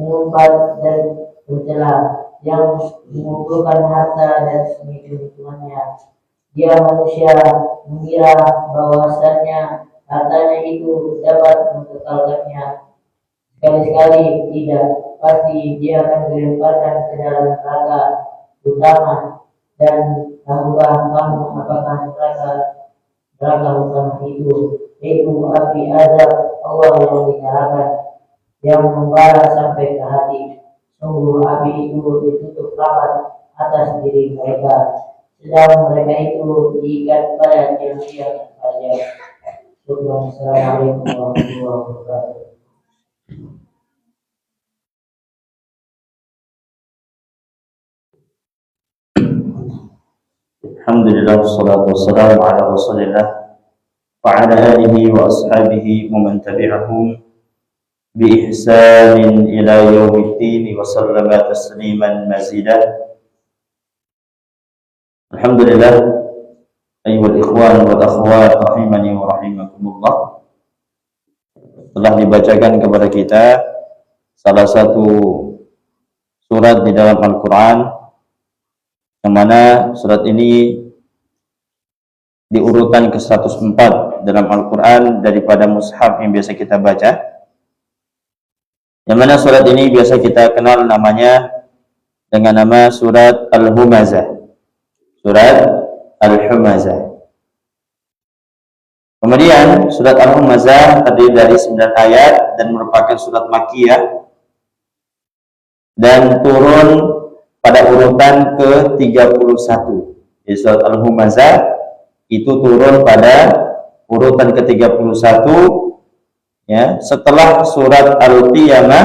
mengumpat dan mencela, yang mengumpulkan harta dan keuntungannya. Dia manusia mengira bahwasannya hartanya itu dapat mengekalkannya. Sekali-sekali tidak, pasti dia akan dilemparkan ke dalam neraka utama. Dan tahukah kamu apakah neraka utama itu? Itu api azab Allah yang dinyalakan, yang membara sampai ke hati. Sungguh api itu ditutup rapat atas diri mereka, sedang mereka itu diikat pada tiang-tiang saja. Assalamualaikum warahmatullahi wabarakatuh. Alhamdulillah, wassalatu wassalamu ala rasulillah wa ala alihi wa ashabihi wa man tabi'ahum bi ihsanin ila yaumiddin wa sallama tasliman mazida. Alhamdulillah, ayyuhal ikhwan wal akhwat rahimani wa rahimakumullah. Telah dibacakan kepada kita salah satu surat di dalam Al-Quran, yang mana surat ini diurutan ke 104 dalam Al-Quran daripada mushaf yang biasa kita baca, yang mana surat ini biasa kita kenal namanya dengan nama surat Al-Humazah. Surat Al-Humazah. Kemudian surat Al-Humazah terdiri dari 9 ayat dan merupakan surat Makkiyah dan turun pada urutan ke-31. Jadi surat Al-Humazah itu turun pada urutan ke-31, ya, setelah surat Al-Qiyamah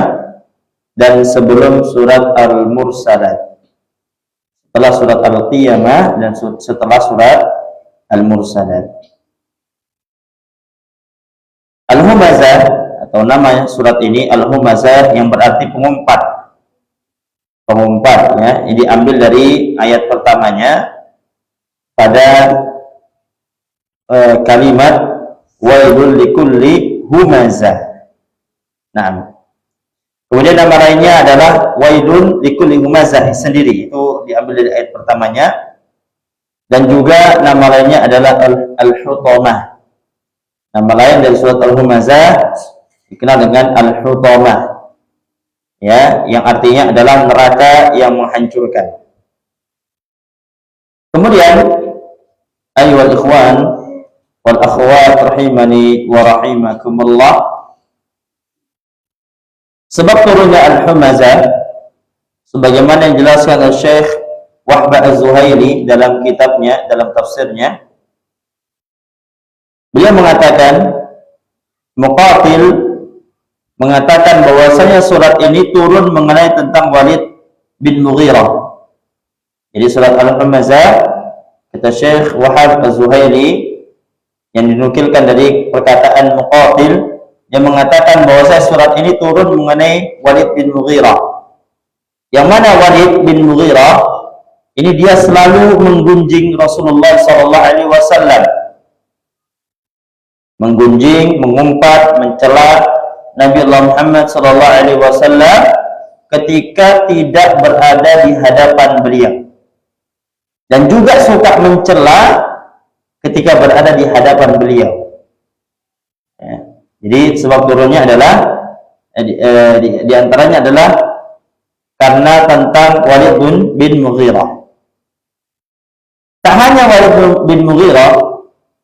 dan sebelum surat Al-Mursalat. Setelah surat Al-Qiyamah dan setelah surat Al-Mursalat. Al-Humazah, atau nama surat ini Al-Humazah, yang berarti pengumpat. Pengumpat, ya, ini diambil dari ayat pertamanya pada kalimat wailul likulli humazah. Nah, kemudian nama lainnya adalah wailun likulli humazah sendiri, itu diambil dari ayat pertamanya. Dan juga nama lainnya adalah Al-Hutamah. Nama lain dari surat Al-Humazah dikenal dengan Al-Hutamah, ya, yang artinya adalah neraka yang menghancurkan. Kemudian ayyuhal ikhwan wal akhwat rahimani wa rahimakumullah, sebab turunnya Al-Humazah sebagaimana yang dijelaskan oleh Syekh Wahbah Az-Zuhaili dalam kitabnya, dalam tafsirnya. Beliau mengatakan, Muqatil mengatakan bahwasanya surat ini turun mengenai tentang Walid bin Mughirah. Jadi surat Al-Humazah, kata Syekh Wahab Az-Zuhaili, yang dinukilkan dari perkataan Muqatil, yang mengatakan bahwasanya surat ini turun mengenai Walid bin Mughirah. Yang mana Walid bin Mughirah ini dia selalu menggunjing Rasulullah SAW, menggunjing, mengumpat, mencela Nabi Allah Muhammad SAW ketika tidak berada di hadapan beliau, dan juga suka mencela ketika berada di hadapan beliau, ya. Jadi sebab turunnya adalah di antaranya adalah karena tentang Walid bin Mughirah. Tak hanya Walid bin Mughirah,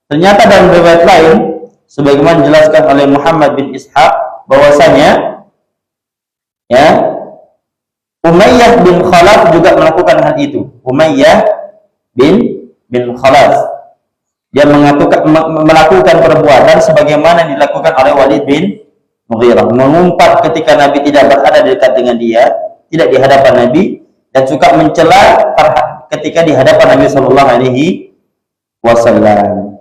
ternyata dalam riwayat lain sebagaimana dijelaskan oleh Muhammad bin Ishaq bahwasanya, ya, Umayyah bin Khalaf juga melakukan hal itu. Umayyah bin Khalaf, dia melakukan perbuatan sebagaimana dilakukan oleh Walid bin Mughirah, mengumpat ketika Nabi tidak berada dekat dengan dia, tidak di hadapan Nabi, dan suka mencela ketika di hadapan Nabi Shallallahu Alaihi Wasallam.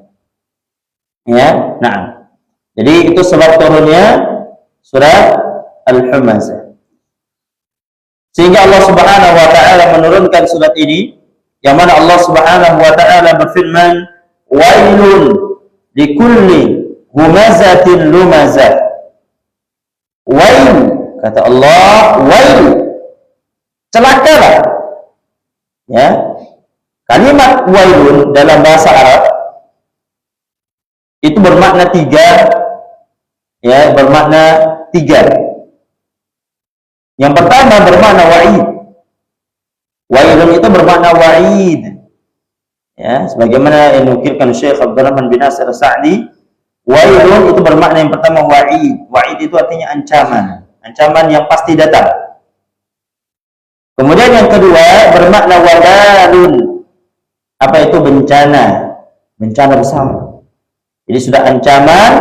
Ya, nah, jadi itu sebab turunnya surat Al-Humazah. Sehingga Allah Subhanahu wa taala menurunkan surat ini, yang mana Allah Subhanahu wa taala berfirman, wailun likulli humazatin lumazah. Wail, Kata Allah, wail, celakalah. Ya. Kalimat wailun dalam bahasa Arab itu bermakna tiga. Ya, bermakna tiga. Yang pertama bermakna wa'id. Wailun itu bermakna wa'id. Ya, sebagaimana yang nukilkan Syekh Abdurrahman bin Nasir Sa'di, wailun itu bermakna yang pertama wa'id. Wa'id itu artinya ancaman. Ancaman yang pasti datang. Kemudian yang kedua bermakna wabalun. Apa itu bencana? Bencana besar. Jadi sudah ancaman,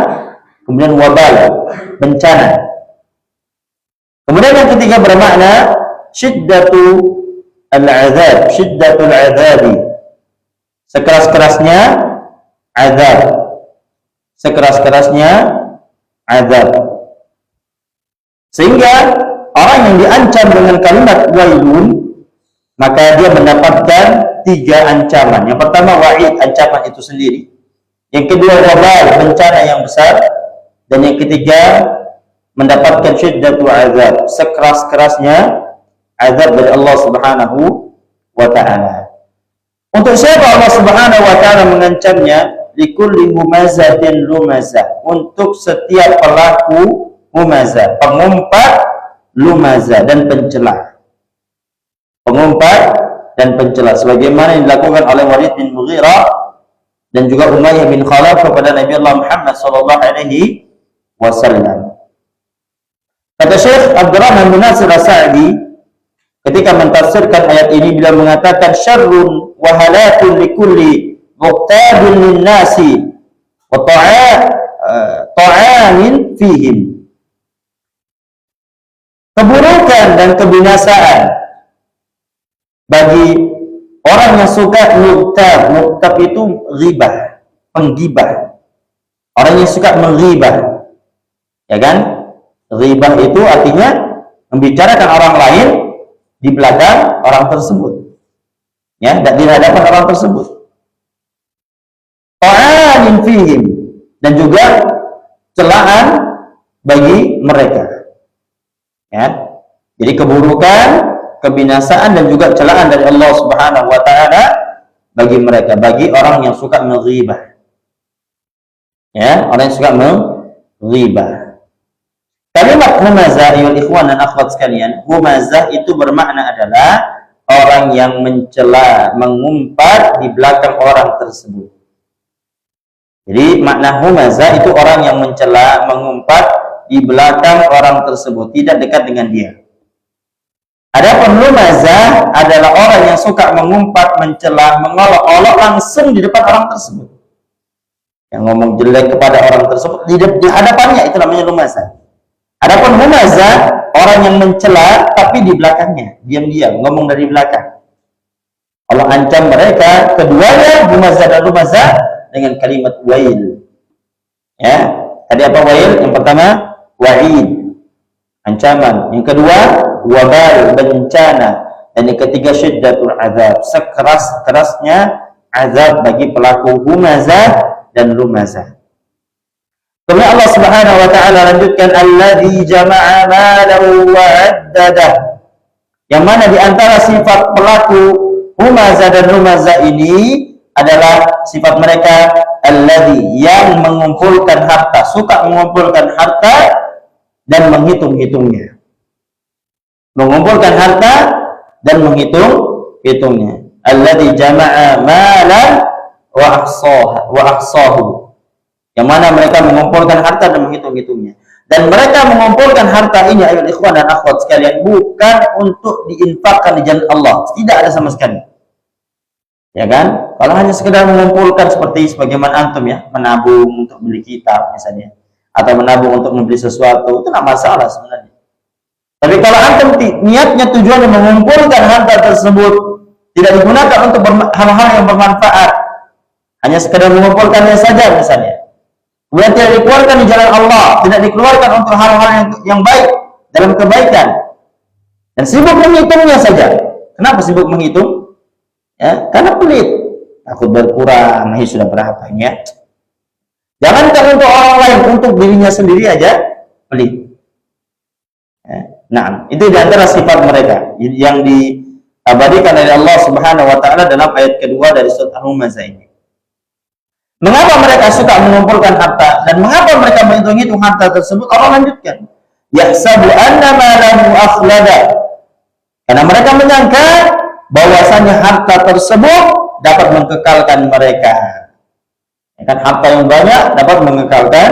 kemudian wabal, bencana. Kemudian yang ketiga bermakna syiddatu al-azab, syiddatul azabi. Sekeras-kerasnya azab. Sekeras-kerasnya azab. Sehingga orang yang diancam dengan kalimat wailun, maka dia mendapatkan tiga ancaman. Yang pertama wa'id, ancaman itu sendiri. Yang kedua wabal, bencana yang besar. Dan yang ketiga mendapatkan syiddatul azab, sekeras-kerasnya azab dari Allah Subhanahu wa ta'ala. Untuk siapa Allah Subhanahu wa ta'ala mengancamnya? Likulli humazatin lumazah. Untuk setiap pelaku humazah, pengumpat, lumazah, dan pencela. Pengumpat dan pencela, sebagaimana yang dilakukan oleh Walid bin Mughirah dan juga Umayyah bin Khalaf kepada Nabi Allah Muhammad sallallahu alaihi wasallam. Kata Syekh Abdurrahman bin Nasir As-Sa'di ketika mentafsirkan ayat ini, beliau mengatakan syarrun wa halakun likulli muqtadun linnasi wa ta'anin fihim. Keburukan dan kebinasaan bagi orang yang suka muqtab. Muqtab itu ghibah, penggibah. Orang yang suka menghibah, ya kan? Ghibah itu artinya membicarakan orang lain di belakang orang tersebut, ya, dan di hadapan orang tersebut. Ta'anin fihim, dan juga celaan bagi mereka. Ya. Jadi keburukan, kebinasaan, dan juga celaan dari Allah Subhanahu wa ta'ala bagi mereka, bagi orang yang suka menghibah. Ya, orang yang suka menghibah. Kalimat humazah, ayol ikhwan dan akhwat sekalian, humazah itu bermakna adalah orang yang mencela, mengumpat di belakang orang tersebut. Jadi makna humazah itu orang yang mencela, mengumpat di belakang orang tersebut, tidak dekat dengan dia. Adapun lumazah adalah orang yang suka mengumpat, mencela, mengolok-olok langsung di depan orang tersebut. Yang ngomong jelek kepada orang tersebut di hadapannya, itu namanya lumazah. Adapun humazah, orang yang mencela tapi di belakangnya, diam-diam, ngomong dari belakang. Allah ancam mereka, keduanya humazah dan lumazah, dengan kalimat wail. Ya, tadi apa wail? Yang pertama wa'id, ancaman. Yang kedua wabal, bencana. Dan yang ketiga syiddatul azab, sekeras-kerasnya azab bagi pelaku humazah dan lumazah. Kemudian Allah Subhanahu wa ta'ala lanjutkan, alladzi jama'a malahu wa 'addadah. Yang mana di antara sifat pelaku humazah dan lumazah ini adalah sifat mereka alladzi, yang mengumpulkan harta, suka mengumpulkan harta dan menghitung-hitungnya. Mengumpulkan harta dan menghitung-hitungnya. Alladzi jama'a malan wa ahsahu. Yang mana mereka mengumpulkan harta dan menghitung-hitungnya. Dan mereka mengumpulkan harta ini, ayat ikhwan dan akhwat sekalian, bukan untuk diinfakkan di jalan Allah. Tidak ada sama sekali. Ya kan? Kalau hanya sekedar mengumpulkan seperti sebagaimana antum ya, menabung untuk beli kitab misalnya, atau menabung untuk membeli sesuatu, itu tidak masalah sebenarnya. Tapi kalau antum niatnya, tujuannya mengumpulkan harta tersebut, tidak digunakan untuk hal-hal yang bermanfaat, hanya sekedar mengumpulkannya saja misalnya, kemudian tidak dikeluarkan di jalan Allah, tidak dikeluarkan untuk hal-hal yang baik dalam kebaikan, dan sibuk menghitungnya saja. Kenapa sibuk menghitung? Ya, karena pelit, takut berkurang, ini sudah berapa ya? Jangankan untuk orang lain, untuk dirinya sendiri aja pelit. Nah, itu di antara sifat mereka yang diabadikan oleh Allah Subhanahu wa taala dalam ayat kedua dari surat Al-Humazah ini. Mengapa mereka suka mengumpulkan harta dan mengapa mereka menghitung harta tersebut? Allah lanjutkan, yahsabu anna ma lahu akhlada. Karena mereka menyangka bahwasanya harta tersebut dapat mengekalkan mereka. Kan harta yang banyak dapat mengekalkan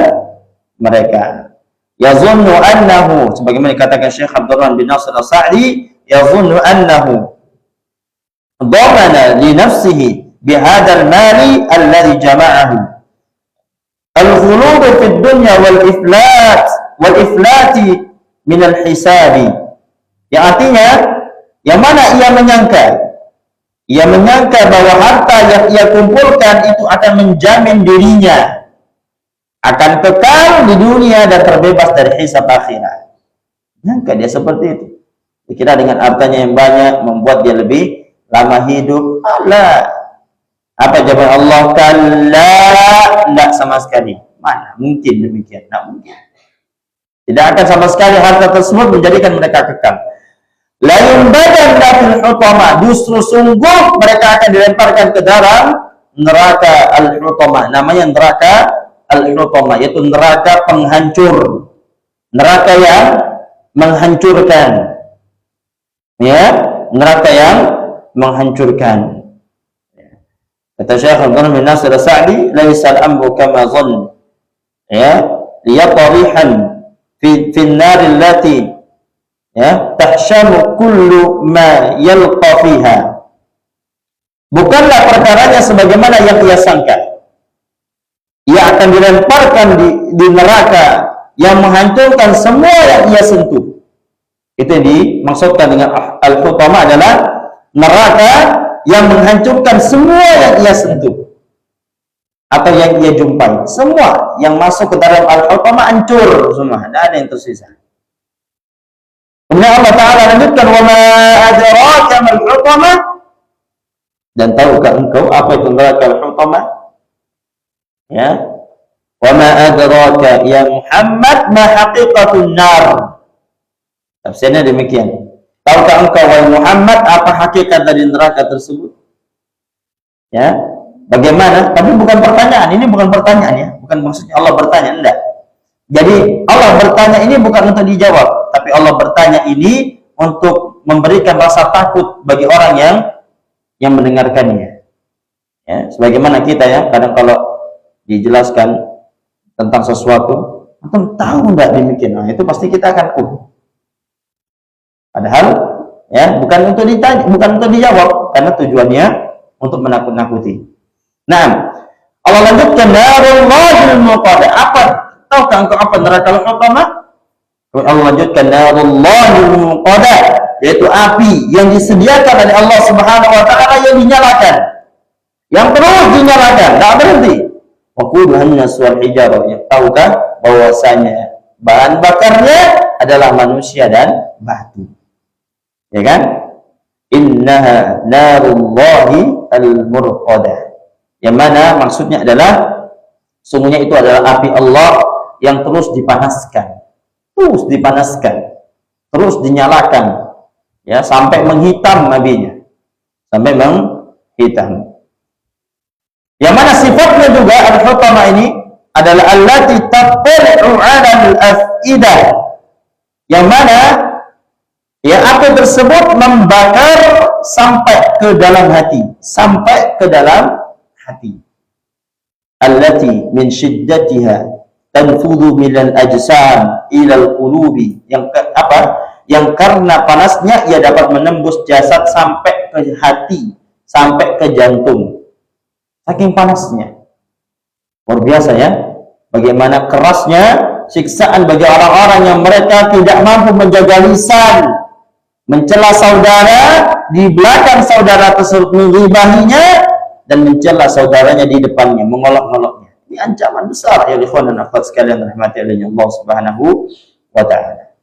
mereka. Yazunnu annahu, sebagaimana dikatakan Syekh Abdurrahman bin Nasir As-Sa'di, yazunnu annahu dhamana li nafsihi bihadzal mali alladhi jama'ahu al-khulud fid dunya wal iflati min al-hisabi. Yang artinya, yang mana ia menyangka bahwa harta yang ia kumpulkan itu akan menjamin dirinya akan kekal di dunia dan terbebas dari hisab akhirat. Nyangka dia seperti itu. Dikira dengan hartanya yang banyak membuat dia lebih lama hidup. Allah. Apa jawaban Allah? Kalla, tidak sama sekali. Mana mungkin demikian? Tidak mungkin. Tidak akan sama sekali harta tersebut menjadikan mereka kekal. La yumbadanna fil hutama, justru sungguh mereka akan dilemparkan ke dalam neraka al-hutama. Namanya neraka al-hutama, yaitu neraka penghancur, neraka yang menghancurkan, ya, neraka yang menghancurkan. Kata Syekh Abdurrahman bin Nasir As-Sa'di, laisa al-amru kama dhann, ya, liyatarihan fi an-nar allati, ya, tahshamu kullu ma yalqa fiha. Bukanlah perkaranya sebagaimana yang ia sangka. Ia akan dilemparkan di neraka yang menghancurkan semua yang ia sentuh. Itu yang dimaksudkan dengan al-hutama adalah neraka yang menghancurkan semua yang ia sentuh atau yang ia jumpai. Semua yang masuk ke dalam al-hutama hancur semua, tidak ada yang tersisa. Kemudian Allah Ta'ala lanjutkan, wa ma adraka mal hutama, dan tahukah engkau apa itu neraka al-hutama? Ya, wa ma adraka ya Muhammad ma haqiqatun nar. Tafsirnya demikian. Tahukah engkau wahai Muhammad apa hakikat dari neraka tersebut? Ya, bagaimana? Tapi bukan pertanyaan, ini bukan pertanyaan ya, bukan maksudnya Allah bertanya, enggak. Jadi Allah bertanya ini bukan untuk dijawab, tapi Allah bertanya ini untuk memberikan rasa takut bagi orang yang mendengarkannya. Ya, sebagaimana kita ya, kadang kalau dijelaskan tentang sesuatu, antum tahu enggak demikian? Nah, itu pasti kita akan Padahal ya bukan untuk ditanya, bukan untuk dijawab, karena tujuannya untuk menakut-nakuti. Nah, Allah lanjutkan, narullahil muqada. Apa? Tahukah engkau apa neraka al-hutama? Allah lanjutkan, narullahil muqada, yaitu api yang disediakan oleh Allah Subhanahu wa taala yang dinyalakan. Yang terus dinyalakan, tidak berhenti. Waquduhan nas wal hijarah. Tahukah bahwasanya bahan bakarnya adalah manusia dan batu. Ya kan? Innaha narullahi al-murqadah. Yang mana maksudnya adalah sungguhnya itu adalah api Allah yang terus dipanaskan. Terus dipanaskan. Terus dinyalakan. Ya, sampai menghitam apinya. Sampai menghitam. Yang mana sifatnya juga al-hutama ini adalah allati tattali'u 'ala al-af'idah. Yang mana ya api tersebut membakar sampai ke dalam hati, sampai ke dalam hati. Allati min shiddatiha tanfudhu min al-ajsam ila al-qulubi. Yang karena panasnya ia dapat menembus jasad sampai ke hati, sampai ke jantung. Saking panasnya. Luar biasa ya. Bagaimana kerasnya siksaan bagi orang-orang yang mereka tidak mampu menjaga lisan, mencela saudara di belakang saudara tersebut, menggibahinya dan mencela saudaranya di depannya, mengolok-oloknya. Ini ancaman besar ya ikhwan dan akhwat sekalian rahmati Allah Subhanahu wa taala.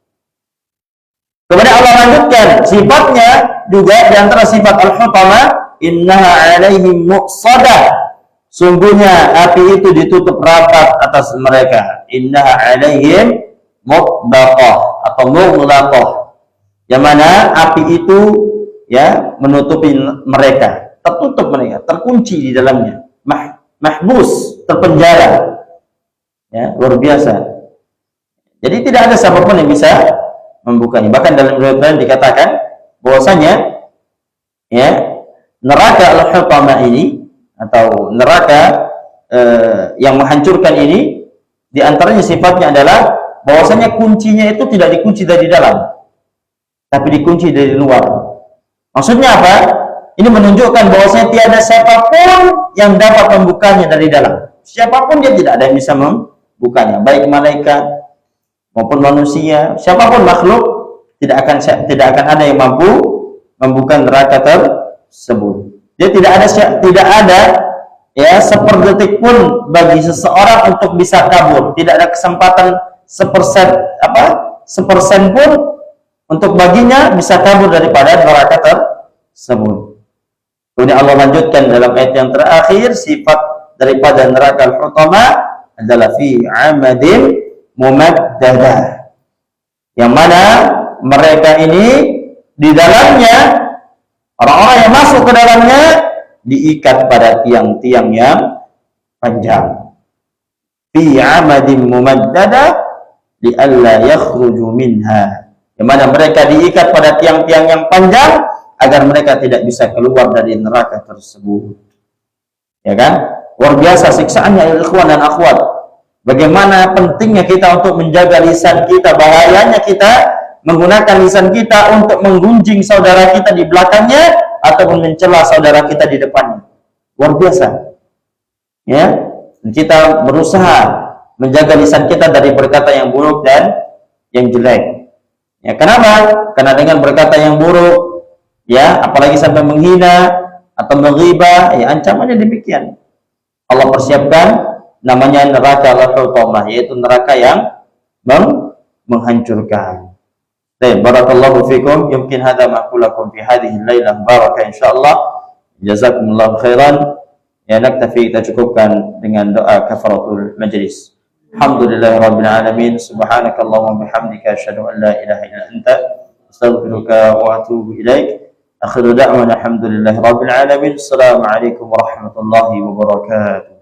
Kemudian Allah lanjutkan sifatnya juga di antara sifat al-hutama, innaha 'alaihim muqsadah. Sungguhnya api itu ditutup rapat atas mereka. Innaha 'alaihim muqbaqah. atau mughlaqah, yang mana api itu ya menutupi mereka, tertutup mereka, terkunci di dalamnya, mahbus, terpenjara. Ya, luar biasa. Jadi tidak ada siapapun yang bisa membukanya. Bahkan dalam riwayat lain dikatakan bahwasanya ya neraka al-hutama ini atau neraka yang menghancurkan ini, di antaranya sifatnya adalah bahwasanya kuncinya itu tidak dikunci dari dalam, tapi dikunci dari luar. Maksudnya apa? Ini menunjukkan bahwasanya tiada siapapun yang dapat membukanya dari dalam. Siapapun dia tidak ada yang bisa membukanya, baik malaikat maupun manusia, siapapun makhluk tidak akan ada yang mampu membuka neraka tersebut. Dia tidak ada ya seperdetik pun bagi seseorang untuk bisa kabur. Tidak ada kesempatan sepersen pun untuk baginya bisa kabur daripada neraka tersebut. Kemudian Allah lanjutkan dalam ayat yang terakhir, sifat daripada neraka al-hutama adalah fi amadin mumaddadah, yang mana mereka ini di dalamnya, orang-orang yang masuk ke dalamnya diikat pada tiang-tiang yang panjang. Fi amadin mumaddadah li'alla yakhruju minha, yang mana mereka diikat pada tiang-tiang yang panjang agar mereka tidak bisa keluar dari neraka tersebut. Ya kan? Luar biasa siksaannya ya ikhwan dan akhwat. Bagaimana pentingnya kita untuk menjaga lisan kita, bahayanya kita menggunakan lisan kita untuk menggunjing saudara kita di belakangnya ataupun mencela saudara kita di depannya. Luar biasa. Ya, kita berusaha menjaga lisan kita dari berkata yang buruk dan yang jelek. Ya, kenapa? Karena dengan berkata yang buruk, ya, apalagi sampai menghina atau menghibah, ya ancamannya demikian. Allah persiapkan namanya neraka al-hutama, yaitu neraka yang menghancurkan. Baik, barakallahu fikum. Mungkin hadza ma aqulakum fi hadhihi al-lailah barakah insyaallah. Jazakumullahu khairan. Ya, naktafi, kita cukupkan dengan doa kafaratul majlis. Alhamdulillahirabbil alamin. Subhanakallahumma bihamdika asyhadu an la ilaha illa anta astaghfiruka wa atubu ilaik. Akhiru da'wana alhamdulillahirabbil alamin. Assalamualaikum warahmatullahi wabarakatuh.